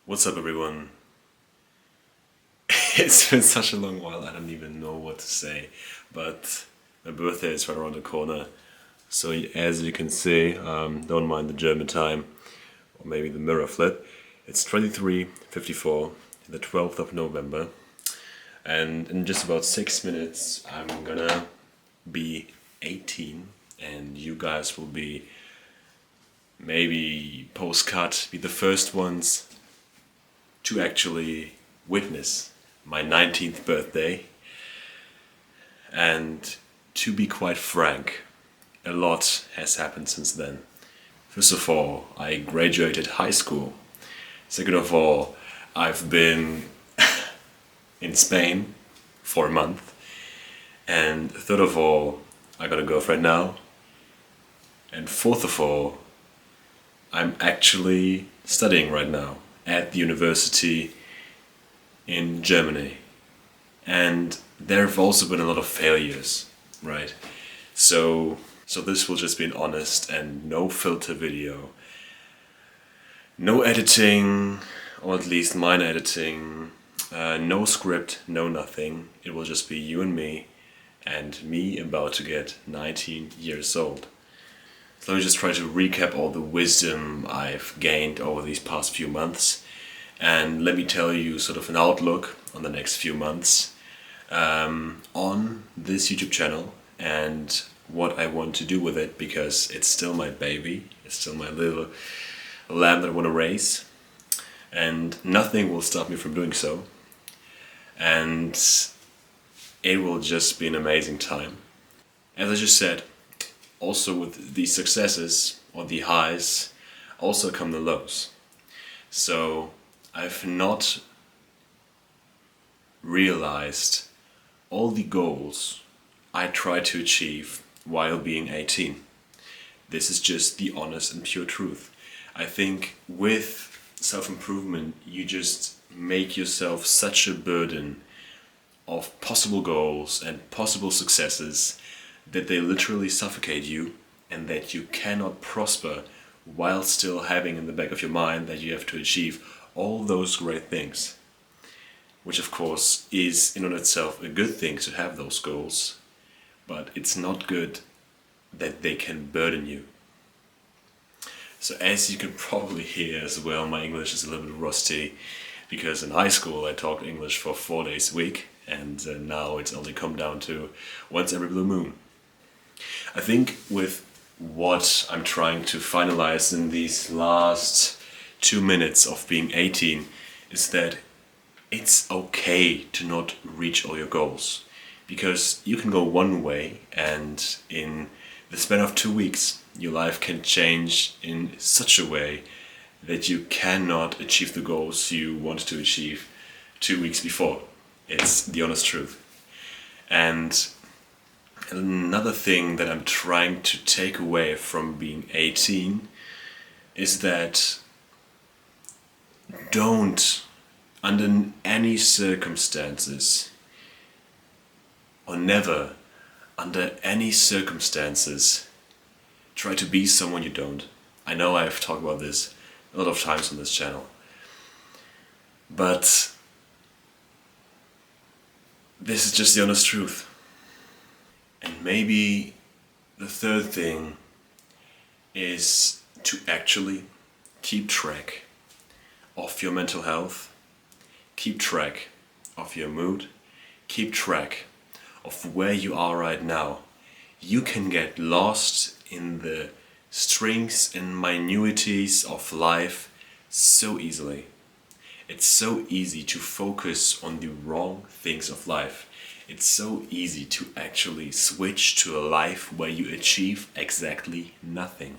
What's up, everyone? It's been such a long while, I don't even know what to say, but my birthday is right around the corner. So as you can see, don't mind the German time, or maybe the mirror flip. It's 23:54, the 12th of November, and in just about 6 minutes I'm gonna be 18, and you guys will be maybe post-cut, be the first ones to actually witness my 19th birthday. And to be quite frank, a lot has happened since then. First of all, I graduated high school. Second of all, I've been in Spain for a month. And third of all, I got a girlfriend now. And fourth of all, I'm actually studying right now at the university in Germany. And there have also been a lot of failures, right? So this will just be an honest and no filter video. No editing, or at least minor editing, no script, no nothing. It will just be you and me about to get 19 years old. So let me just try to recap all the wisdom I've gained over these past few months, and let me tell you sort of an outlook on the next few months on this YouTube channel and what I want to do with it, because it's still my baby, it's still my little lamb that I want to raise, and nothing will stop me from doing so, and it will just be an amazing time. As I just said, also with the successes or the highs also come the lows. So I've not realized all the goals I tried to achieve while being 18. This is just the honest and pure truth. I think with self-improvement you just make yourself such a burden of possible goals and possible successes that they literally suffocate you, and that you cannot prosper while still having in the back of your mind that you have to achieve all those great things. Which of course is in and of itself a good thing to have those goals, but it's not good that they can burden you. So as you can probably hear as well, my English is a little bit rusty, because in high school I talked English for 4 days a week, and now it's only come down to once every blue moon. I think with what I'm trying to finalize in these last 2 minutes of being 18 is that it's okay to not reach all your goals, because you can go one way and in the span of 2 weeks your life can change in such a way that you cannot achieve the goals you wanted to achieve 2 weeks before. It's the honest truth. And another thing that I'm trying to take away from being 18 is that don't, under any circumstances, or never, under any circumstances, try to be someone you don't. I know I've talked about this a lot of times on this channel, but this is just the honest truth. And maybe the third thing is to actually keep track of your mental health, keep track of your mood, keep track of where you are right now. You can get lost in the strings and minutiae of life so easily. It's so easy to focus on the wrong things of life. It's so easy to actually switch to a life where you achieve exactly nothing.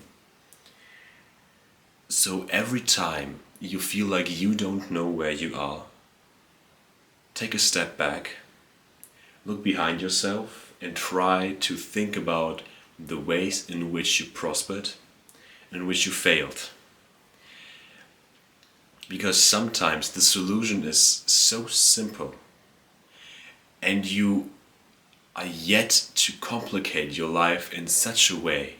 So every time you feel like you don't know where you are, take a step back, look behind yourself, and try to think about the ways in which you prospered and in which you failed. Because sometimes the solution is so simple, and you are yet to complicate your life in such a way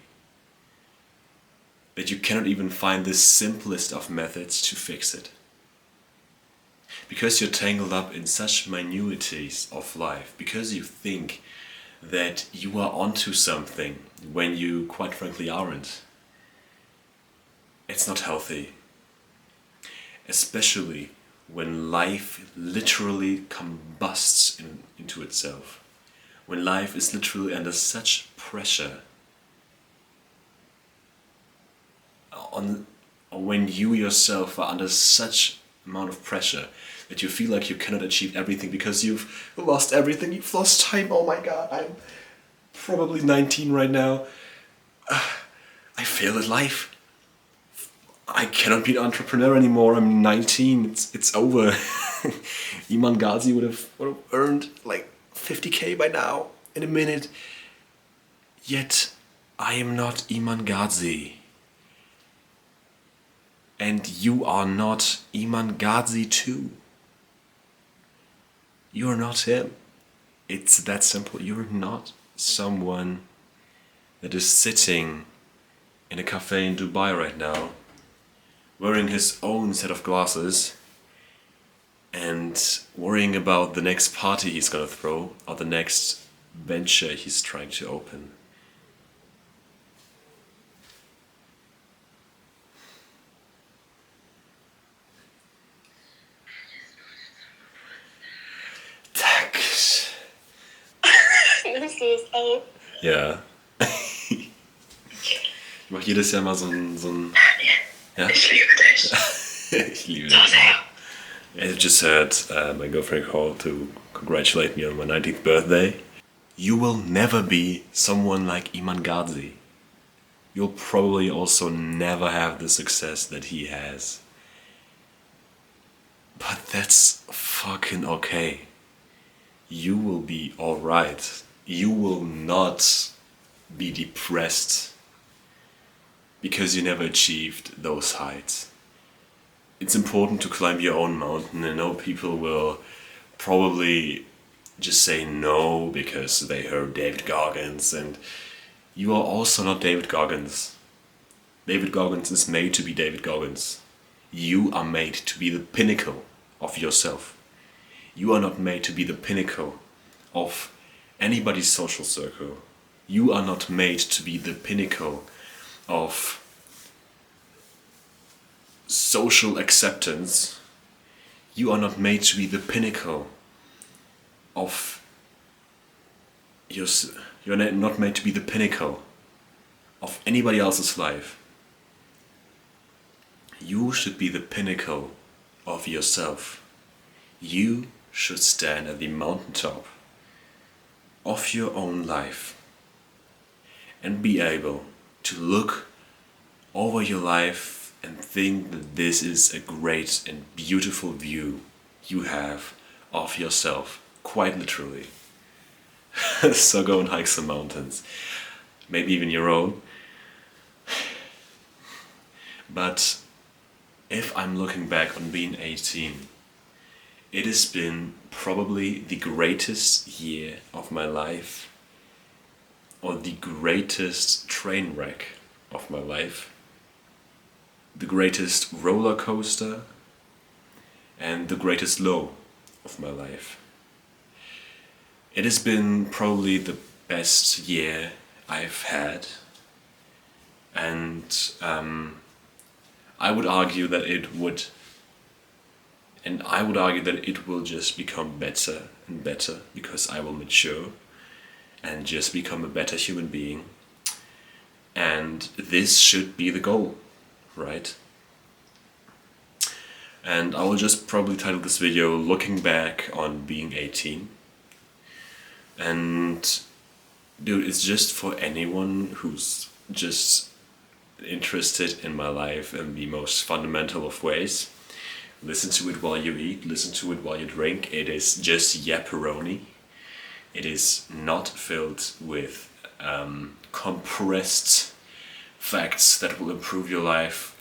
that you cannot even find the simplest of methods to fix it. because you're tangled up in such minutiae of life, because you think that you are onto something when you quite frankly aren't. It's not healthy. Especially when life literally combusts into itself. When life is literally under such pressure. Or when you yourself are under such amount of pressure that you feel like you cannot achieve everything because you've lost everything, you've lost time. Oh my god, I'm probably 19 right now. I failed at life. I cannot be an entrepreneur anymore. I'm 19. It's over. Iman Ghazi would have earned like 50k by now in a minute. Yet I am not Iman Ghazi. And you are not Iman Ghazi too. You are not him. It's that simple. You're not someone that is sitting in a cafe in Dubai right now, wearing his own set of glasses and worrying about the next party he's gonna throw or the next venture he's trying to open. Tax. Nimmst du es auf? Ja. Ich mach jedes Jahr mal so ein ja? Ich liebe dich. Ich liebe So dich. sehr. I just heard my girlfriend call to congratulate me on my 19th birthday. You will never be someone like Iman Ghazi. You'll probably also never have the success that he has. But that's fucking okay. You will be alright. You will not be depressed because you never achieved those heights. It's important to climb your own mountain. I know people will probably just say no because they heard David Goggins, and you are also not David Goggins. David Goggins is made to be David Goggins. You are made to be the pinnacle of yourself. You are not made to be the pinnacle of anybody's social circle. You are not made to be the pinnacle of social acceptance. You are not made to be the pinnacle of you're not made to be the pinnacle of anybody else's life. You should be the pinnacle of yourself. You should stand at the mountaintop of your own life and be able to look over your life and think that this is a great and beautiful view you have of yourself, quite literally. So go and hike some mountains, maybe even your own. But if I'm looking back on being 18, it has been probably the greatest year of my life, or the greatest train wreck of my life, the greatest roller coaster, and the greatest low of my life. It has been probably the best year I've had, and I would argue that it will just become better and better because I will mature and just become a better human being. And this should be the goal, right? And I will just probably title this video Looking Back on Being 18. And dude, it's just for anyone who's just interested in my life in the most fundamental of ways. Listen to it while you eat, listen to it while you drink. It is just yapperoni. It is not filled with compressed facts that will improve your life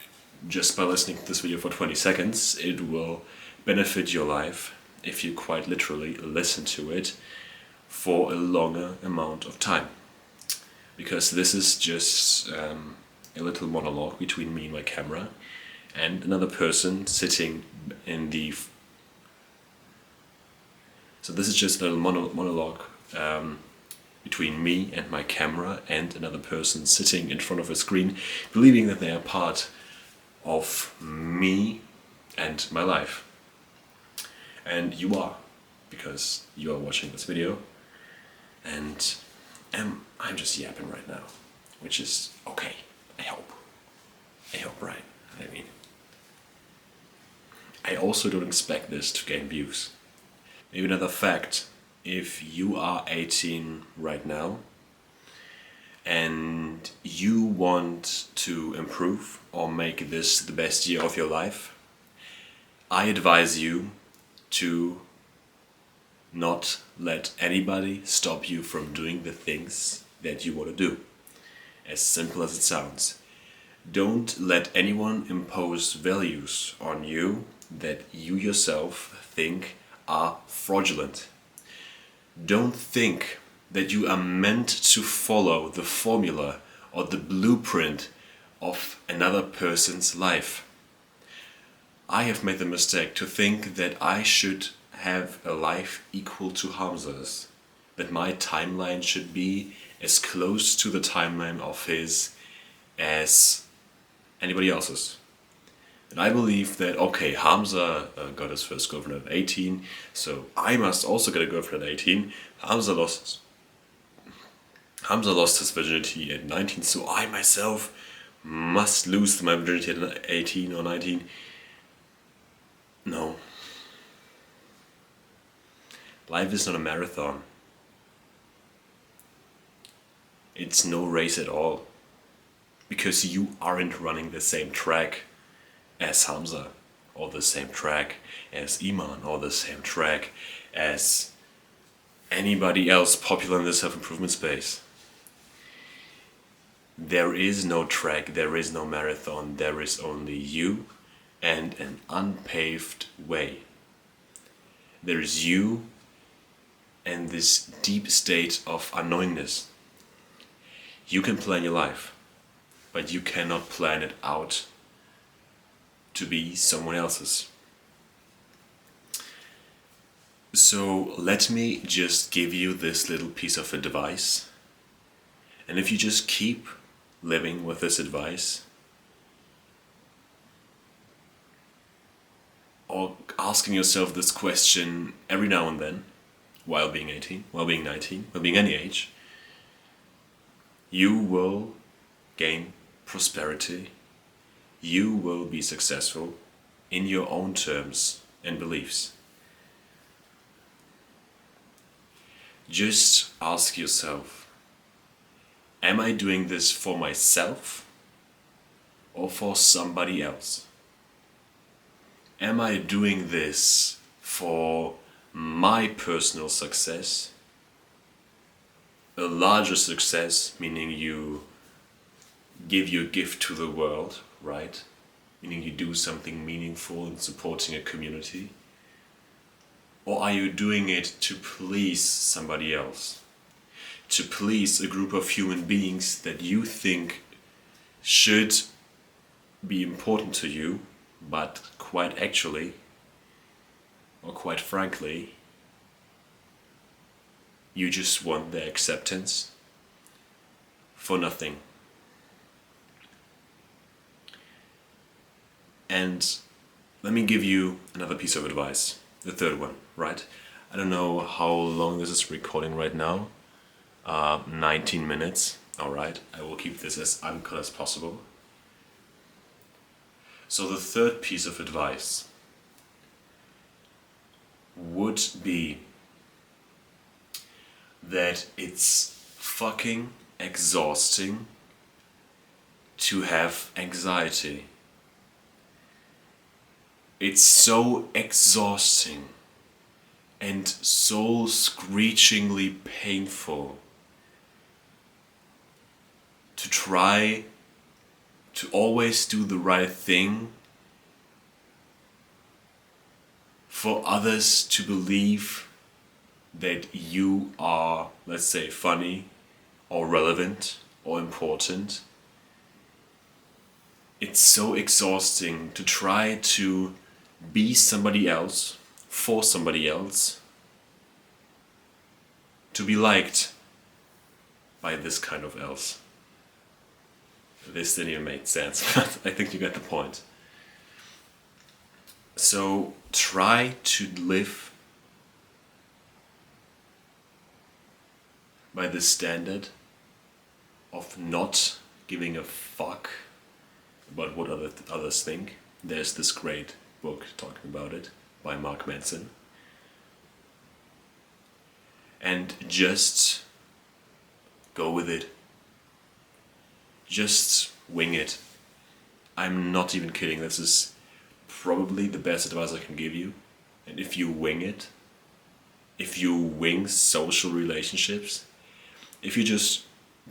just by listening to this video for 20 seconds. It will benefit your life if you quite literally listen to it for a longer amount of time. Because this is just a little monologue between me and my camera and another person sitting in the So this is just a little monologue between me and my camera and another person sitting in front of a screen, believing that they are part of me and my life. And you are, because you are watching this video, and I'm just yapping right now, which is okay. I hope, right? I mean, I also don't expect this to gain views. Maybe another fact: if you are 18 right now and you want to improve or make this the best year of your life, I advise you to not let anybody stop you from doing the things that you want to do. As simple as it sounds. Don't let anyone impose values on you that you yourself think are fraudulent. Don't think that you are meant to follow the formula or the blueprint of another person's life. I have made the mistake to think that I should have a life equal to Hamza's, that my timeline should be as close to the timeline of his as anybody else's. And I believe that, okay, Hamza got his first girlfriend at 18, so I must also get a girlfriend at 18. Hamza lost his virginity at 19, so I myself must lose my virginity at 18 or 19. No. Life is not a marathon. It's no race at all. Because you aren't running the same track as Hamza, or the same track as Iman, or the same track as anybody else popular in the self-improvement space. There is no track, there is no marathon, there is only you and an unpaved way. There is you and this deep state of unknowingness. You can plan your life, but you cannot plan it out to be someone else's. So let me just give you this little piece of advice, and if you just keep living with this advice, or asking yourself this question every now and then, while being 18, while being 19, while being any age, you will gain prosperity, you will be successful in your own terms and beliefs. Just ask yourself, am I doing this for myself or for somebody else? Am I doing this for my personal success? A larger success, meaning you give your gift to the world, right? Meaning you do something meaningful in supporting a community? Or are you doing it to please somebody else? To please a group of human beings that you think should be important to you, but quite actually, or quite frankly, you just want their acceptance for nothing. And let me give you another piece of advice, the third one, right? I don't know how long this is recording right now. 19 minutes, alright. I will keep this as uncut as possible. So the third piece of advice would be that it's fucking exhausting to have anxiety. It's so exhausting and soul screechingly painful to try to always do the right thing for others to believe that you are, let's say, funny or relevant or important. It's so exhausting to try to be somebody else for somebody else to be liked by this kind of else. This didn't even make sense, but I think you get the point. So try to live by the standard of not giving a fuck about what others think. There's this great book talking about it by Mark Manson. And just go with it. Just wing it. I'm not even kidding. This is probably the best advice I can give you. And if you wing it, if you wing social relationships, if you just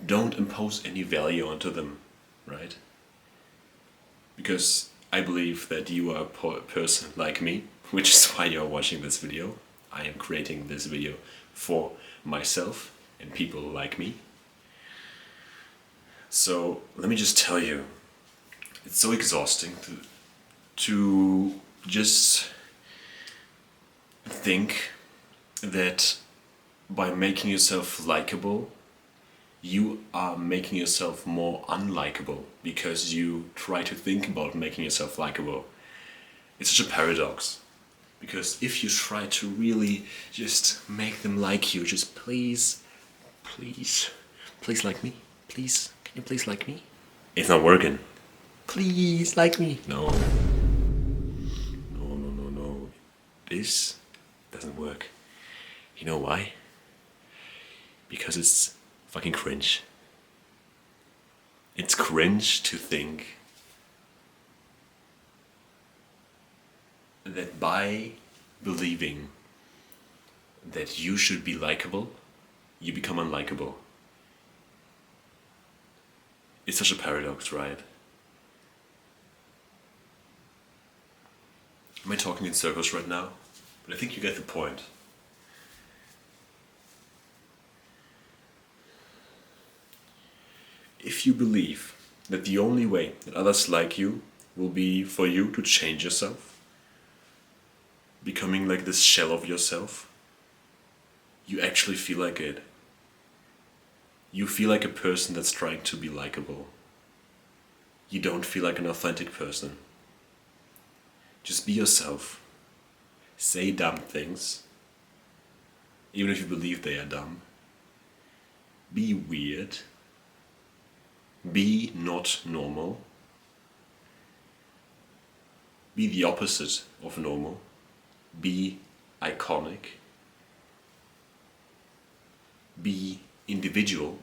don't impose any value onto them, right? Because I believe that you are a person like me, which is why you're watching this video. I am creating this video for myself and people like me. So let me just tell you, it's so exhausting to just think that by making yourself likable, you are making yourself more unlikable because you try to think about making yourself likable. It's such a paradox. Because if you try to really just make them like you, just please like me. Please, can you please like me? It's not working. Please like me. No. This doesn't work. You know why? Because it's fucking cringe. It's cringe to think that by believing that you should be likable, you become unlikable. It's such a paradox, right? Am I talking in circles right now? But I think you get the point. If you believe that the only way that others like you will be for you to change yourself, becoming like this shell of yourself, you actually feel like it. You feel like a person that's trying to be likable. You don't feel like an authentic person. Just be yourself. Say dumb things, even if you believe they are dumb. Be weird. Be not normal. Be the opposite of normal. Be iconic. Be individual.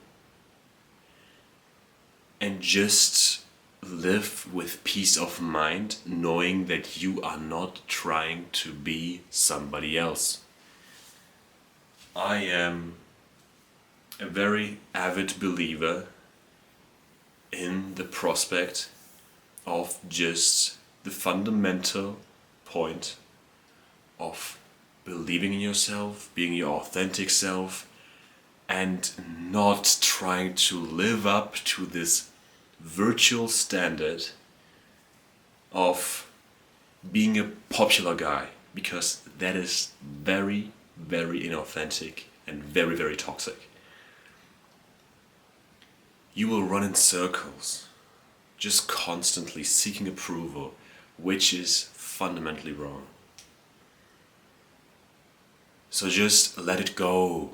And just live with peace of mind, knowing that you are not trying to be somebody else. I am a very avid believer in the prospect of just the fundamental point of believing in yourself, being your authentic self, and not trying to live up to this virtual standard of being a popular guy, because that is very, very inauthentic and very, very toxic. You will run in circles, just constantly seeking approval, which is fundamentally wrong. So just let it go.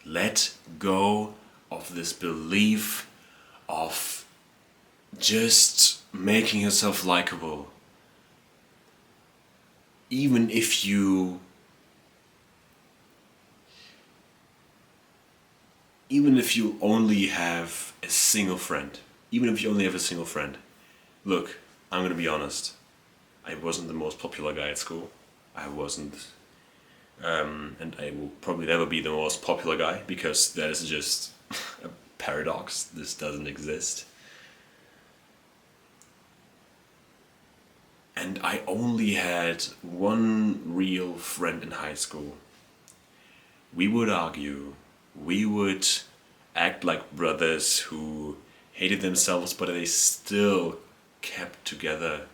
Let go of this belief of just making yourself likable. Even if you only have a single friend. Look, I'm gonna be honest. I wasn't the most popular guy at school. I wasn't. And I will probably never be the most popular guy, because that is just a paradox. This doesn't exist. And I only had one real friend in high school. We would argue. We would act like brothers who hated themselves, but they still kept together.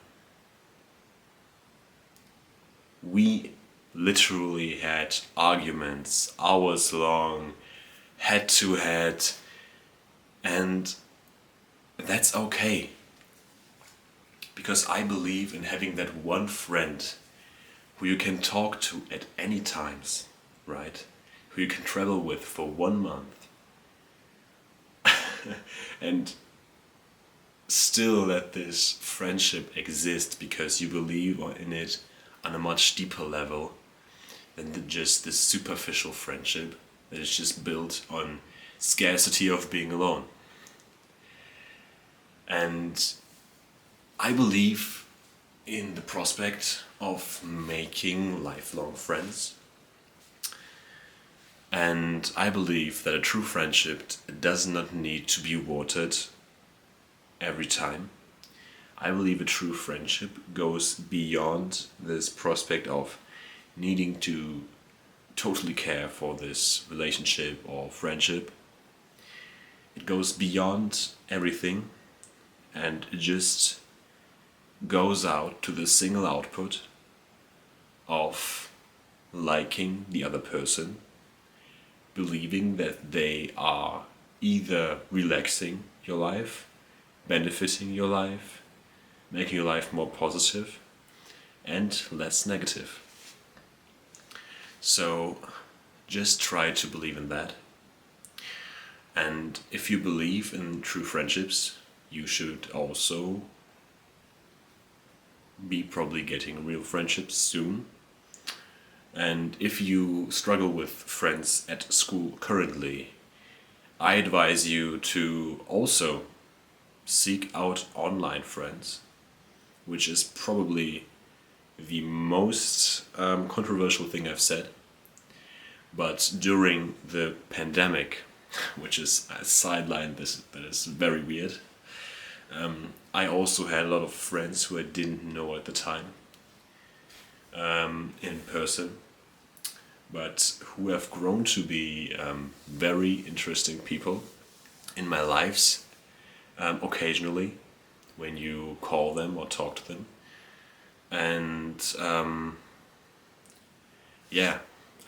We literally had arguments, hours long, head to head, and that's okay. Because I believe in having that one friend who you can talk to at any times, right? Who you can travel with for 1 month and still let this friendship exist because you believe in it on a much deeper level than just this superficial friendship that is just built on scarcity of being alone. And I believe in the prospect of making lifelong friends. And I believe that a true friendship does not need to be watered every time. I believe a true friendship goes beyond this prospect of needing to totally care for this relationship or friendship. It goes beyond everything and it just goes out to the single output of liking the other person, believing that they are either relaxing your life, benefiting your life, making your life more positive and less negative. So just try to believe in that. And if you believe in true friendships, you should also be probably getting real friendships soon. And if you struggle with friends at school currently, I advise you to also seek out online friends, which is probably the most controversial thing I've said. But during the pandemic, which is a sideline that is very weird, I also had a lot of friends who I didn't know at the time in person, but who have grown to be very interesting people in my lives occasionally when you call them or talk to them. And yeah,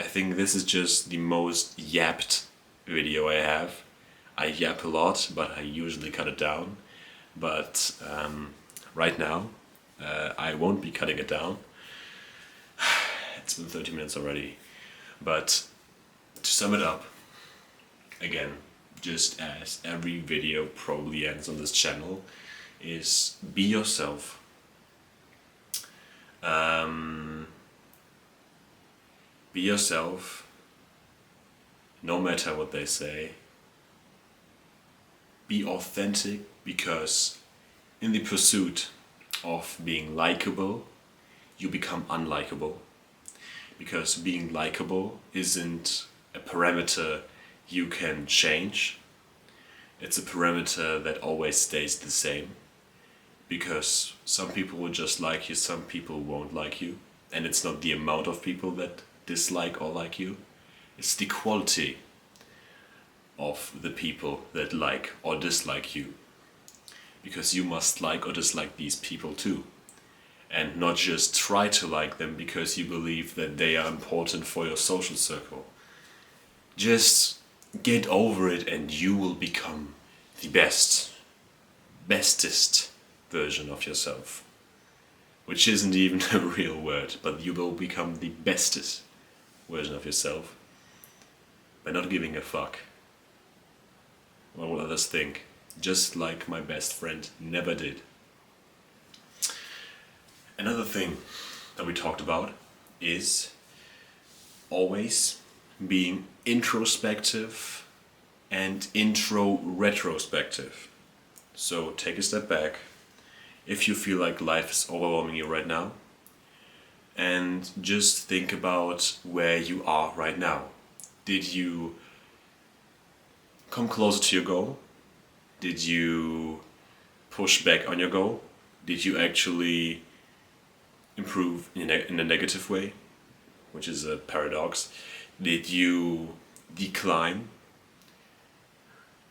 I think this is just the most yapped video I have. I yap a lot, but I usually cut it down. But right now, I won't be cutting it down. It's been 30 minutes already. But to sum it up, again, just as every video probably ends on this channel, is be yourself. Be yourself, no matter what they say. Be authentic, because in the pursuit of being likable, you become unlikable. Because being likable isn't a parameter you can change. It's a parameter that always stays the same. Because some people will just like you, some people won't like you. And it's not the amount of people that dislike or like you. It's the quality of the people that like or dislike you. Because you must like or dislike these people too. And not just try to like them because you believe that they are important for your social circle. Just get over it and you will become the bestest version of yourself. Which isn't even a real word, but you will become the bestest version of yourself by not giving a fuck what others think, just like my best friend never did. Another thing that we talked about is always being introspective and intro-retrospective. So take a step back if you feel like life is overwhelming you right now, and just think about where you are right now. Did you come closer to your goal? Did you push back on your goal? Did you actually improve in a negative way, which is a paradox? Did you decline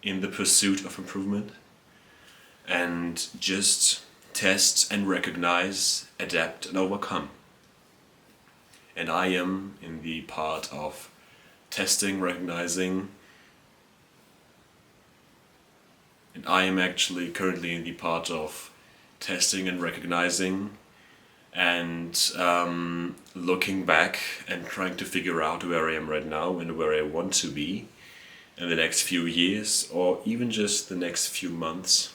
in the pursuit of improvement? And just test and recognize, adapt and overcome. and I am in the part of testing, recognizing, and I am actually currently in the part of testing and recognizing and looking back and trying to figure out where I am right now and where I want to be in the next few years or even just the next few months,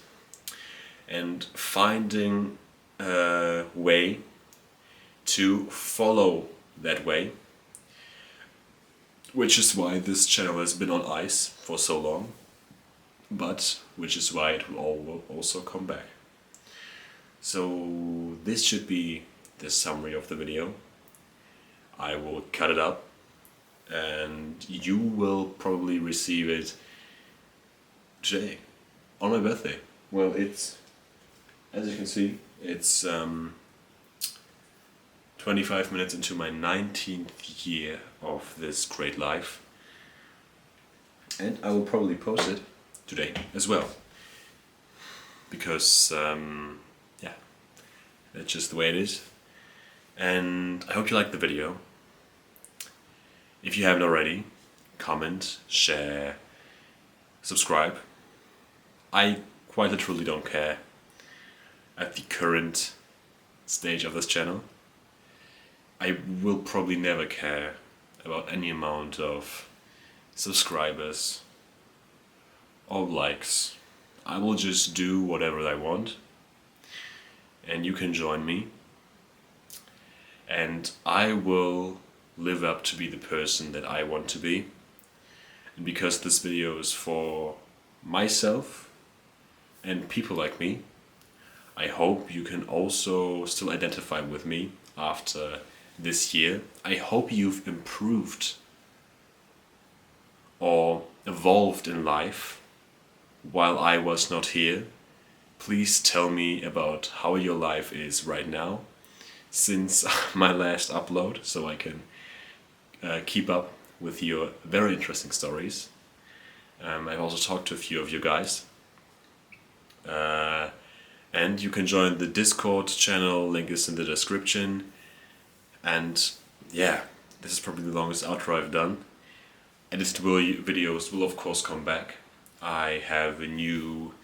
and finding a way to follow that way, which is why this channel has been on ice for so long, but which is why it will also come back. So this should be the summary of the video. I will cut it up and you will probably receive it today, on my birthday. Well, it's, as you can see, it's 25 minutes into my 19th year of this great life, and I will probably post it today as well, because yeah, that's just the way it is. And I hope you liked the video. If you haven't already, comment, share, subscribe. I quite literally don't care at the current stage of this channel. I will probably never care about any amount of subscribers or likes. I will just do whatever I want, and you can join me, and I will live up to be the person that I want to be. And because this video is for myself and people like me, I hope you can also still identify with me after this year. I hope you've improved or evolved in life while I was not here. Please tell me about how your life is right now since my last upload, so I can keep up with your very interesting stories. I've also talked to a few of you guys. And you can join the Discord channel, link is in the description. And yeah, this is probably the longest outro I've done. Edited videos will of course come back. I have a new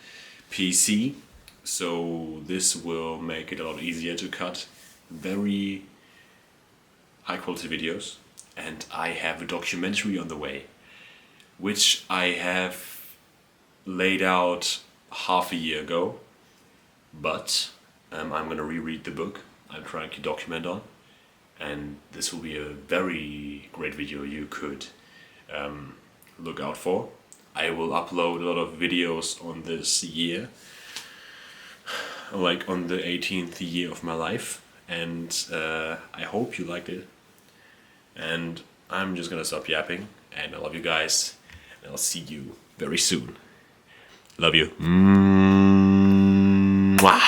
PC, so this will make it a lot easier to cut very high quality videos. And I have a documentary on the way, which I have laid out half a year ago, but I'm gonna reread the book I'm trying to document on, and this will be a very great video you could look out for. I will upload a lot of videos on this year, like on the 18th year of my life, and I hope you liked it. And I'm just gonna stop yapping, and I love you guys, and I'll see you very soon. Love you. Mwah.